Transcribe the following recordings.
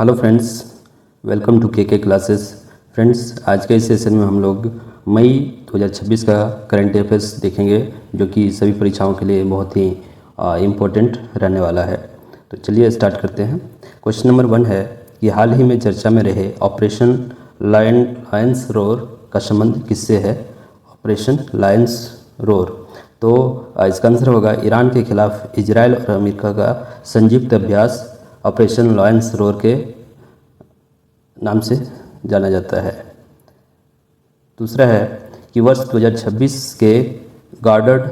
Hello friends, welcome to के classes. Friends, आज के इस सेशन में हम लोग मई 2026 का करंट अफेयर्स देखेंगे, जो कि सभी परीक्षाओं के लिए बहुत ही इम्पोर्टेंट रहने वाला है। तो चलिए स्टार्ट करते हैं। क्वेश्चन नंबर 1 है कि हाल ही में चर्चा में रहे ऑपरेशन लायंस रोर का संबंध किससे है। ऑपरेशन लायंस रोर, तो इसका आंसर होगा ईरान के खिलाफ इजराइल और अमेरिका का संयुक्त अभ्यास ऑपरेशन लायंस रोर के नाम से जाना जाता है। दूसरा है कि वर्ष 2026 के गॉडर्ड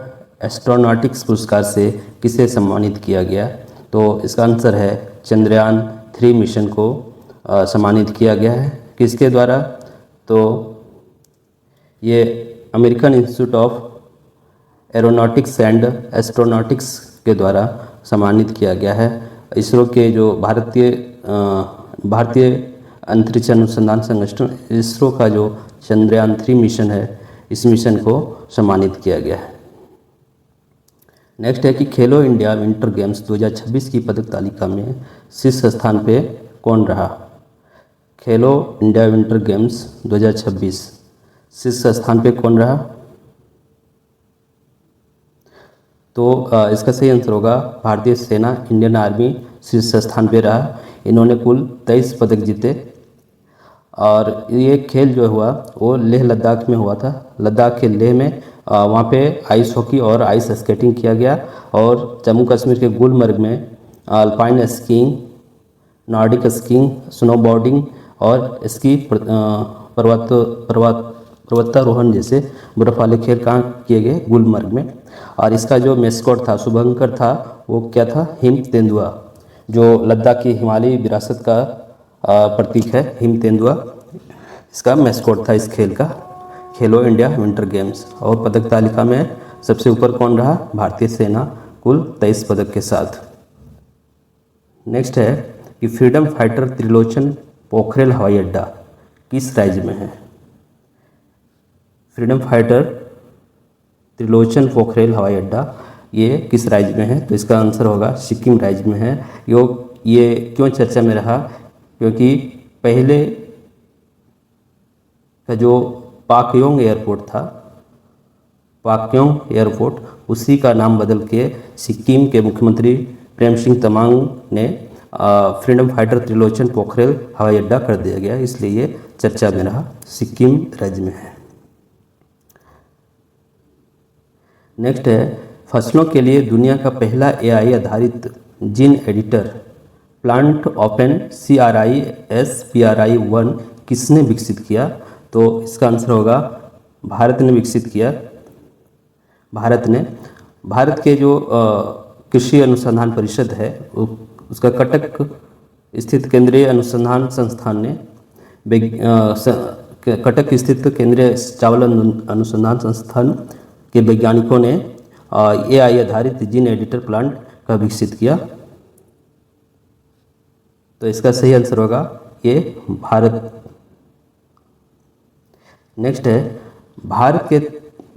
एस्ट्रोनॉटिक्स पुरस्कार से किसे सम्मानित किया गया। तो इसका आंसर है चंद्रयान 3 मिशन को सम्मानित किया गया है। किसके द्वारा? तो ये American institute of aeronautics and astronautics के द्वारा सम्मानित किया गया है। इसरो के जो भारतीय अंतरिक्ष अनुसंधान संगठन इसरो का जो चंद्रयान 3 मिशन है, इस मिशन को सम्मानित किया गया है। नेक्स्ट है कि खेलो इंडिया विंटर गेम्स 2026 की पदक तालिका में शीर्ष स्थान पे कौन रहा। खेलो इंडिया विंटर गेम्स 2026 शीर्ष स्थान पे कौन रहा? तो इसका सही आंसर होगा भारतीय सेना, इंडियन आर्मी शीर्ष स्थान पे रहा। इन्होंने कुल 23 पदक जीते और ये खेल जो हुआ वो लेह लद्दाख में हुआ था। लद्दाख के लेह में वहाँ पे आइस हॉकी और आइस स्केटिंग किया गया, और जम्मू कश्मीर के गुलमर्ग में alpine skiing, Nordic skiing, snowboarding और स्की पर्वतारोहण जैसे बर्फ वाले खेल कहाँ किए गए? गुलमर्ग में। और इसका जो मेस्कॉट था, शुभंकर था, वो क्या था? हिम तेंदुआ, जो लद्दाख की हिमालयी विरासत का प्रतीक है। हिम तेंदुआ इसका मेस्कॉट था इस खेल का, खेलो इंडिया विंटर गेम्स। और पदक तालिका में सबसे ऊपर कौन रहा? भारतीय सेना, कुल 23 पदक के साथ। नेक्स्ट है कि फ्रीडम फाइटर त्रिलोचन पोखरेल हवाई अड्डा किस राज्य में है। फ्रीडम फाइटर त्रिलोचन पोखरेल हवाई अड्डा ये किस राज्य में है? तो इसका आंसर होगा सिक्किम राज्य में है। ये क्यों चर्चा में रहा? क्योंकि पहले का जो पाक्योंग एयरपोर्ट था, पाक्योंग एयरपोर्ट, उसी का नाम बदल के सिक्किम के मुख्यमंत्री प्रेम सिंह तमांग ने फ्रीडम फाइटर त्रिलोचन पोखरेल हवाई अड्डा कर दिया गया, इसलिए ये चर्चा में रहा, सिक्किम राज्य में है। नेक्स्ट है फसलों के लिए दुनिया का पहला AI आधारित gene editor plant open CRISPR1 किसने विकसित किया। तो इसका आंसर होगा भारत ने विकसित किया। भारत के जो कृषि अनुसंधान परिषद है, उसका कटक स्थित केंद्रीय अनुसंधान संस्थान ने कटक स्थित केंद्रीय चावल अनुसंधान संस्थान के वैज्ञानिकों ने AI आधारित जीन एडिटर प्लांट का विकसित किया। तो इसका सही आंसर होगा ये भारत। नेक्स्ट है भारत के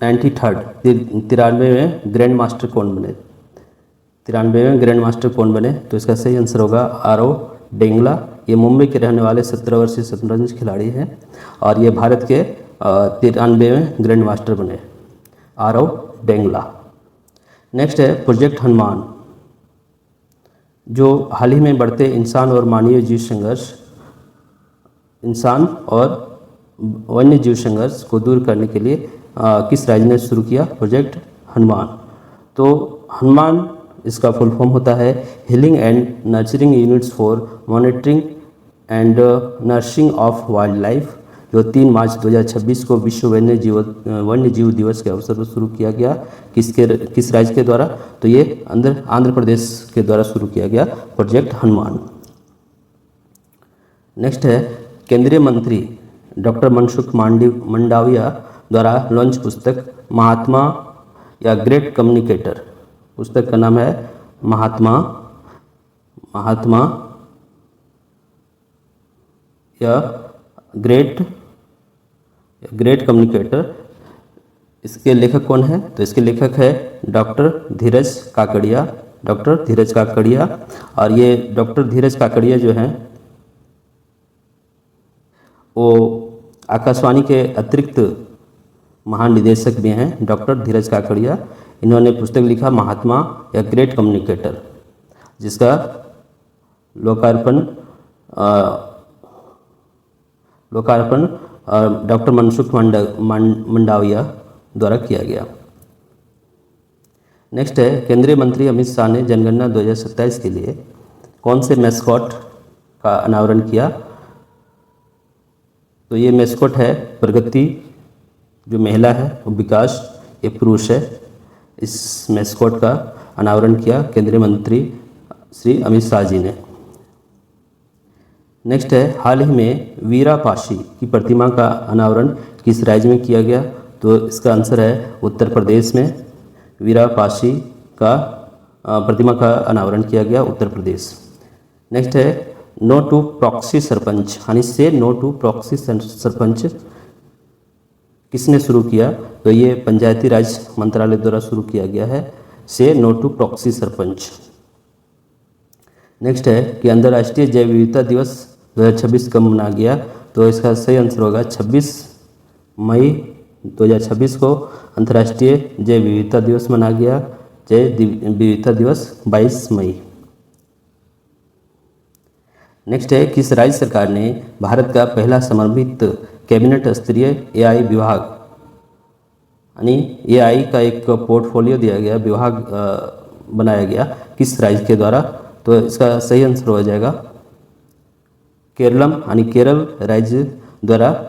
93वें ग्रैंड मास्टर कौन बने। 93वें ग्रैंड मास्टर कौन बने? तो इसका सही आंसर होगा आरव डेंगला। ये मुंबई के रहने वाले 17 वर्षीय शतरंज खिलाड़ी हैं और ये भारत के 93वें ग्रैंड मास्टर बने, आरव डेंगला। नेक्स्ट है प्रोजेक्ट हनुमान, जो हाल ही में बढ़ते इंसान और मानवीय जीव संघर्ष, इंसान और वन्य जीव संघर्ष को दूर करने के लिए किस राज्य ने शुरू किया प्रोजेक्ट हनुमान। तो हनुमान इसका फुल फॉर्म होता है healing and nurturing units for monitoring and nursing of wild life, जो 3 मार्च 2026 को विश्व वन्य जीव दिवस के अवसर पर शुरू किया गया। किस राज्य के द्वारा? तो ये आंध्र प्रदेश के द्वारा शुरू किया गया प्रोजेक्ट हनुमान। नेक्स्ट है केंद्रीय मंत्री डॉक्टर मनसुख मंडाविया द्वारा लॉन्च पुस्तक महात्मा या ग्रेट कम्युनिकेटर, पुस्तक का नाम है महात्मा या ग्रेट कम्युनिकेटर। इसके लेखक कौन है? तो इसके लेखक है डॉक्टर धीरज काकड़िया। और ये डॉक्टर धीरज काकड़िया जो हैं वो आकाशवाणी के अतिरिक्त महानिदेशक भी हैं, डॉक्टर धीरज काकड़िया। इन्होंने पुस्तक लिखा महात्मा या ग्रेट कम्युनिकेटर, जिसका लोकार्पण डॉक्टर मनसुख मंडाविया द्वारा किया गया। नेक्स्ट है, केंद्रीय मंत्री अमित शाह ने जनगणना 2027 के लिए कौन से मैस्कॉट का अनावरण किया? तो ये मैस्कॉट है प्रगति, जो महिला है, और विकास ये पुरुष है। इस मैस्कॉट का अनावरण किया केंद्रीय मंत्री श्री अमित शाह जी ने। नेक्स्ट है, हाल ही में वीरा पाशी की प्रतिमा का अनावरण किस राज्य में किया गया? तो इसका आंसर है उत्तर प्रदेश में वीरा पाशी का प्रतिमा का अनावरण किया गया, उत्तर प्रदेश। नेक्स्ट है, नो टू प्रॉक्सी सरपंच, यानी से नो टू प्रॉक्सी सरपंच किसने शुरू किया? तो ये पंचायती राज मंत्रालय द्वारा शुरू किया गया है, से no to proxy sarpanch. Next है कि अंतर्राष्ट्रीय जैव विविधता दिवस 2026 कब मनाया गया? तो इसका सही आंसर होगा 26 मई 2026 को अंतर्राष्ट्रीय जैव विविधता दिवस मनाया गया। जैव विविधता दिवस 22 मई। नेक्स्ट है, किस राज्य सरकार ने भारत का पहला समर्पित कैबिनेट स्तरीय एआई विभाग, यानी एआई का एक पोर्टफोलियो दिया गया, विभाग बनाया गया, किस राज्य के द्वारा? तो इसका सही आंसर हो जाएगा केरलम, यानी केरल राज्य द्वारा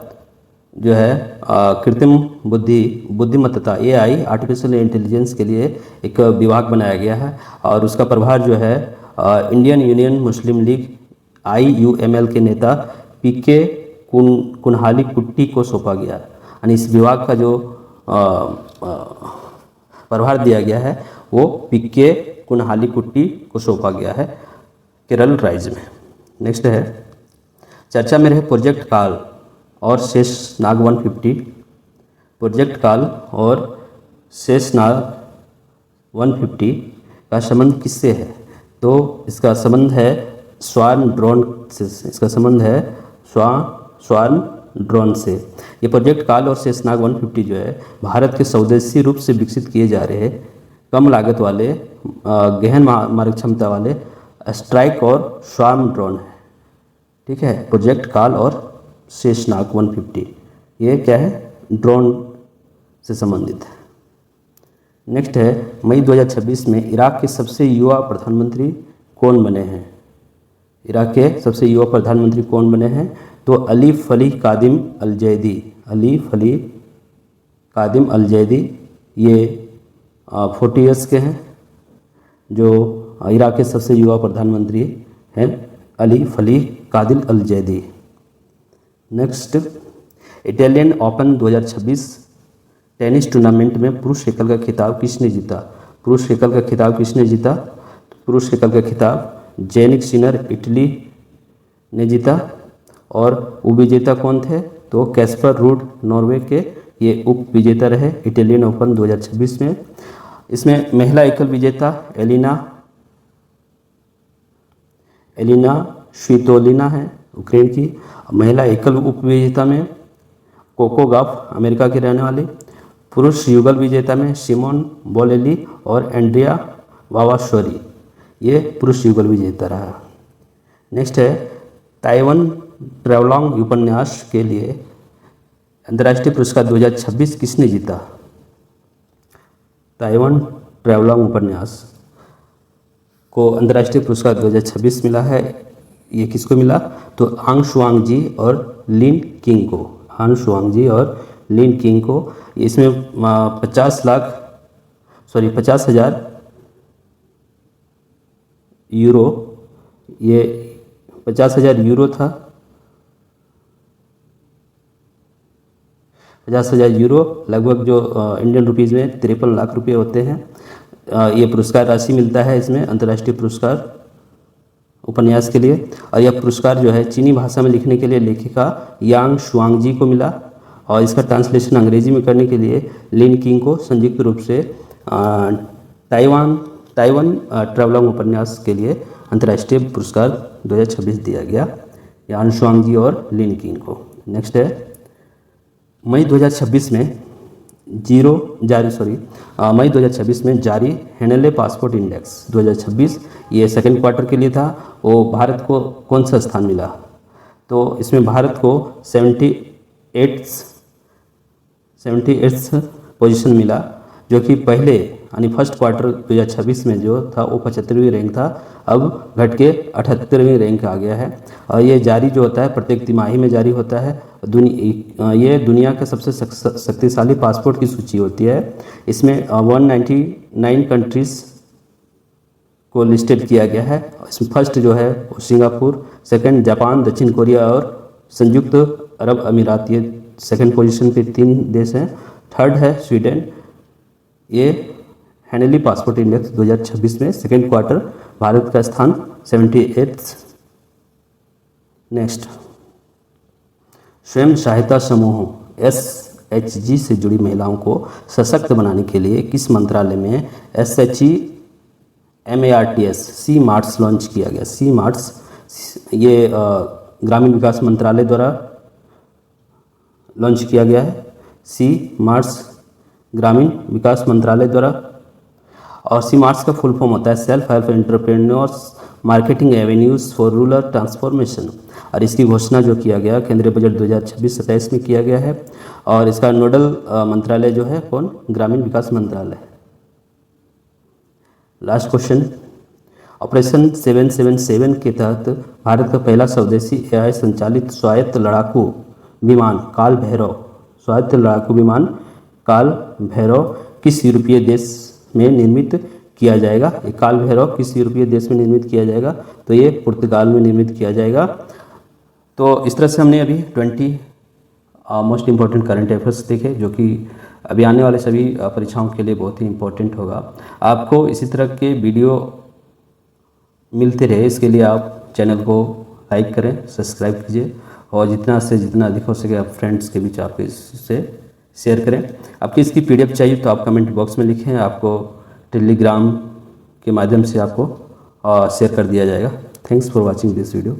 जो है कृत्रिम बुद्धिमत्ता एआई आर्टिफिशियल इंटेलिजेंस के लिए एक विभाग बनाया गया है, और उसका प्रभार जो है इंडियन यूनियन मुस्लिम लीग IUML के नेता PK कुनहाली कुट्टी को सौंपा गया। यानी इस विभाग का जो प्रभार दिया गया है वो PK कुनहाली कुट्टी को सौंपा गया है केरल राज्य में। नेक्स्ट है, चर्चा में रहे प्रोजेक्ट काल और शेषनाग 150। प्रोजेक्ट काल और शेषनाग 150 का संबंध किससे है? तो इसका संबंध है स्वान ड्रोन से। इसका संबंध है स्वान ड्रोन से। ये प्रोजेक्ट काल और शेषनाग 150 जो है भारत के स्वदेशी रूप से विकसित किए जा रहे कम लागत वाले गहन मारक क्षमता वाले स्ट्राइक और स्वान ड्रोन है। ठीक है, प्रोजेक्ट काल और शेषनाग 150 ये क्या है? ड्रोन से संबंधित है। नेक्स्ट है, मई 2026 में इराक के सबसे युवा प्रधानमंत्री कौन बने हैं? इराक के सबसे युवा प्रधानमंत्री कौन बने हैं? तो अली फली कादिम अल जैदी। अली फली कादिम अल जैदी ये 40 ईयर्स के हैं, जो इराक के सबसे युवा प्रधानमंत्री हैं, Ali Fali Qadil al Zaidi. Next, Italian open 2026 tennis tournament में पुरुष एकल का खिताब किसने जीता? पुरुष एकल का खिताब किसने जीता? पुरुष एकल का खिताब जेनिक सिनर इटली ने जीता। और उप विजेता कौन थे? तो कैस्पर रूड नॉर्वे के ये उप विजेता रहे इटालियन ओपन 2026 में। इसमें महिला एकल विजेता एलिना स्वितोलिना है यूक्रेन की। महिला एकल उप विजेता में कोको गॉफ अमेरिका के रहने वाली। पुरुष युगल विजेता में सिमोन बोलेली और एंड्रिया वावाशोरी, ये पुरुष युगल विजेता रहा। नेक्स्ट है, ताइवान ट्रैवलॉन्ग उपन्यास के लिए अंतर्राष्ट्रीय पुरस्कार 2026 किसने जीता? ताइवान ट्रैवलॉन्ग उपन्यास को अंतर्राष्ट्रीय पुरस्कार 2026 मिला है। ये किसको मिला? तो आंग शुआंग जी और लिन किंग को। आंग शुआंग जी और लिन किंग को। इसमें 50,000 यूरो, ये 50,000 यूरो था। 50,000 यूरो लगभग जो इंडियन रुपीज़ में 53 लाख रुपए होते हैं। ये पुरस्कार राशि मिलता है इसमें अंतर्राष्ट्रीय पुरस्कार उपन्यास के लिए। और यह पुरस्कार जो है चीनी भाषा में लिखने के लिए लेखिका यांग शुआंग जी को मिला, और इसका ट्रांसलेशन अंग्रेजी में करने के लिए लिन किंग को संयुक्त रूप से ताइवान ट्रैवलॉन्ग उपन्यास के लिए अंतर्राष्ट्रीय पुरस्कार 2026 दिया गया, यांग शुआंग जी और लिन किंग को। नेक्स्ट है मई 2026 में मई 2026 में जारी हेनले पासपोर्ट इंडेक्स 2026, ये सेकंड क्वार्टर के लिए था। वो भारत को कौन सा स्थान मिला? तो इसमें भारत को 78th पोजीशन मिला, जो कि पहले यानी फर्स्ट क्वार्टर 2026 में जो था वो 75वीं रैंक था, अब घट के 78वीं रैंक आ गया है। और ये जारी जो होता है प्रत्येक तिमाही में जारी होता है। ये दुनिया के सबसे शक्तिशाली पासपोर्ट की सूची होती है। इसमें 199 कंट्रीज़ को लिस्टेड किया गया है। इसमें फर्स्ट जो है वो सिंगापुर, सेकंड जापान, दक्षिण कोरिया और संयुक्त अरब अमीरात, ये सेकंड पोजीशन पे 3 देश हैं। थर्ड है स्वीडन। ये हेनली पासपोर्ट इंडेक्स 2026 में सेकंड क्वार्टर भारत का स्थान 78th। नेक्स्ट, स्वयं सहायता समूहों SHG से जुड़ी महिलाओं को सशक्त बनाने के लिए किस मंत्रालय में SHE मार्ट्स लॉन्च किया गया? सी मार्ट्स ये ग्रामीण विकास मंत्रालय द्वारा लॉन्च किया गया है। सी मार्ट्स ग्रामीण विकास मंत्रालय द्वारा। और सी मार्ट्स का फुल फॉर्म होता है self help entrepreneurs marketing avenues for rural transformation. और इसकी घोषणा जो किया गया केंद्रीय बजट 2026-27 में किया गया है। और इसका नोडल मंत्रालय जो है कौन? ग्रामीण विकास मंत्रालय। लास्ट क्वेश्चन, ऑपरेशन 777 के तहत भारत का पहला स्वदेशी AI संचालित स्वायत्त लड़ाकू विमान काल भैरव किस यूरोपीय देश में निर्मित किया जाएगा? ये काल भैरव किस यूरोपीय देश में निर्मित किया जाएगा? तो ये पुर्तगाल में निर्मित किया जाएगा। तो इस तरह से हमने अभी 20 मोस्ट इम्पॉर्टेंट करंट अफेयर्स देखे, जो कि अभी आने वाले सभी परीक्षाओं के लिए बहुत ही इम्पोर्टेंट होगा। आपको इसी तरह के वीडियो मिलते रहे, इसके लिए आप चैनल को लाइक करें, सब्सक्राइब कीजिए और जितना से जितना अधिक हो सके आप फ्रेंड्स के बीच आप इससे शेयर करें। आपकी इसकी PDF चाहिए तो आप कमेंट बॉक्स में लिखें, आपको टेलीग्राम के माध्यम से आपको शेयर कर दिया जाएगा। Thanks for watching this video.